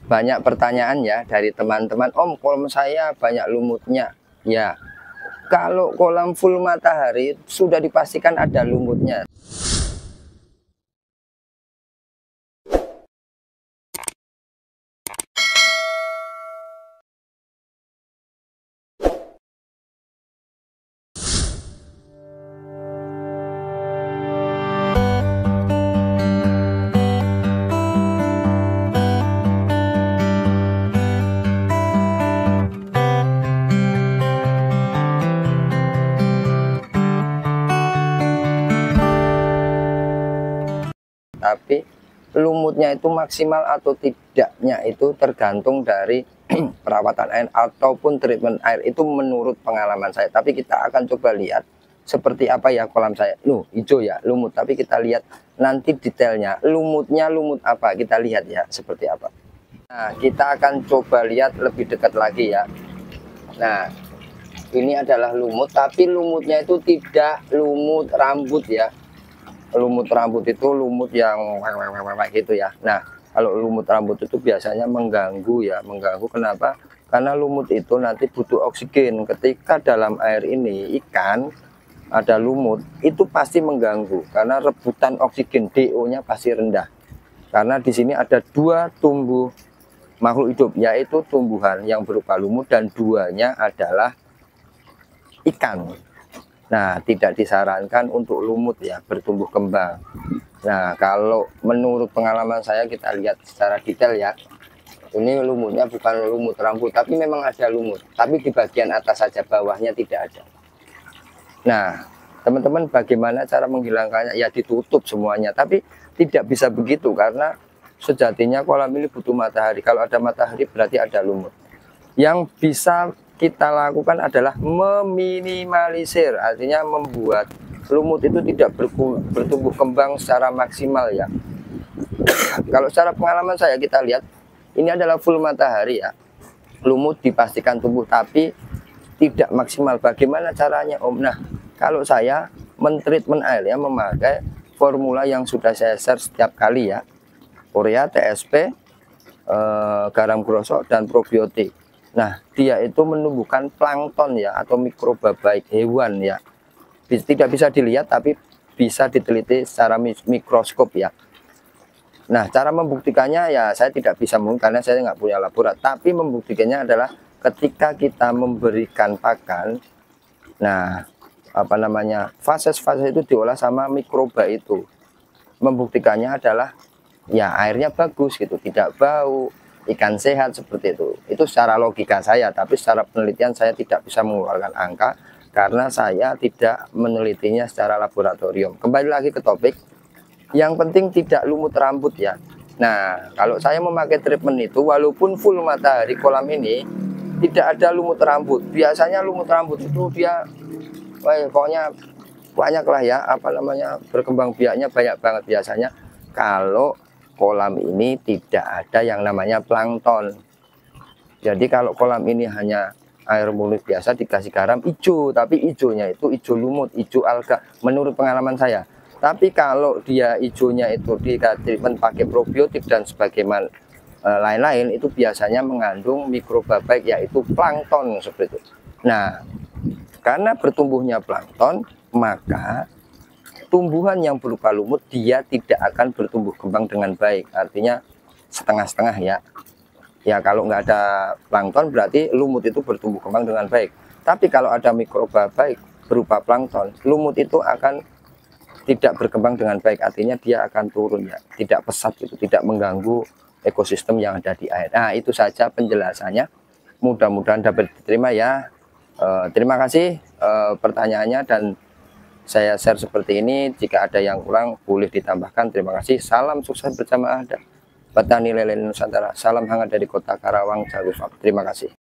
banyak pertanyaan ya dari teman-teman, Om, kolam saya banyak lumutnya. Ya, kalau kolam full matahari sudah dipastikan ada lumutnya. Tapi lumutnya itu maksimal atau tidaknya itu tergantung dari perawatan air ataupun treatment air, itu menurut pengalaman saya. Tapi kita akan coba lihat seperti apa ya kolam saya. Loh, hijau ya lumut, tapi kita lihat nanti detailnya lumutnya lumut apa, kita lihat ya seperti apa. Nah, kita akan coba lihat lebih dekat lagi ya. Nah, ini adalah lumut, tapi lumutnya itu tidak lumut rambut ya. Lumut rambut itu lumut yang gitu ya. Nah, kalau lumut rambut itu biasanya mengganggu ya, mengganggu. Kenapa? Karena lumut itu nanti butuh oksigen. Ketika dalam air ini ikan ada lumut, itu pasti mengganggu karena rebutan oksigen, DO-nya pasti rendah. Karena di sini ada dua tumbuh makhluk hidup, yaitu tumbuhan yang berupa lumut dan duanya adalah ikan. Nah, tidak disarankan untuk lumut ya bertumbuh kembang. Nah, kalau menurut pengalaman saya, kita lihat secara detail ya. Ini lumutnya bukan lumut rambut, tapi memang ada lumut. Tapi di bagian atas saja, bawahnya tidak ada. Nah, teman-teman bagaimana cara menghilangkannya? Ya ditutup semuanya, tapi tidak bisa begitu karena sejatinya kolam ini butuh matahari. Kalau ada matahari berarti ada lumut. Yang bisa kita lakukan adalah meminimalisir, artinya membuat lumut itu tidak bertumbuh kembang secara maksimal ya. Kalau secara pengalaman saya, kita lihat ini adalah full matahari ya, lumut dipastikan tumbuh tapi tidak maksimal. Bagaimana caranya, Om? Nah, kalau saya mentreatment air ya, memakai formula yang sudah saya share setiap kali ya, urea, TSP, garam grosok dan probiotik. Nah, dia itu menumbuhkan plankton ya, atau mikroba baik hewan ya. Tidak bisa dilihat tapi bisa diteliti secara mikroskop ya. Nah, cara membuktikannya ya saya tidak bisa karena saya nggak punya laboratorium. Tapi membuktikannya adalah ketika kita memberikan pakan. Nah, apa namanya, fase-fase itu diolah sama mikroba itu. Membuktikannya adalah ya airnya bagus gitu, tidak bau, ikan sehat seperti itu. Itu secara logika saya, tapi secara penelitian saya tidak bisa mengeluarkan angka karena saya tidak menelitinya secara laboratorium. Kembali lagi ke topik, yang penting tidak lumut rambut ya. Nah, kalau saya memakai treatment itu, walaupun full matahari kolam ini tidak ada lumut rambut. Biasanya lumut rambut itu dia pokoknya banyak lah ya, apa namanya, berkembang biaknya banyak banget biasanya. Kalau kolam ini tidak ada yang namanya plankton. Jadi kalau kolam ini hanya air mulut biasa dikasih garam hijau, tapi hijaunya itu hijau lumut, hijau alga menurut pengalaman saya. Tapi kalau dia hijaunya itu treatment pakai probiotik dan sebagaimana lain-lain, itu biasanya mengandung mikroba baik yaitu plankton seperti itu. Nah, karena bertumbuhnya plankton, maka tumbuhan yang berupa lumut dia tidak akan bertumbuh kembang dengan baik, artinya setengah-setengah ya. Ya kalau nggak ada plankton berarti lumut itu bertumbuh kembang dengan baik. Tapi kalau ada mikroba baik berupa plankton, lumut itu akan tidak berkembang dengan baik, artinya dia akan turun ya, tidak pesat gitu, tidak mengganggu ekosistem yang ada di air. Nah, itu saja penjelasannya. Mudah-mudahan dapat diterima ya. Terima kasih pertanyaannya dan saya share seperti ini. Jika ada yang kurang boleh ditambahkan. Terima kasih. Salam sukses bersama Petani Lele Nusantara. Salam hangat dari Kota Karawang, Jawa. Terima kasih.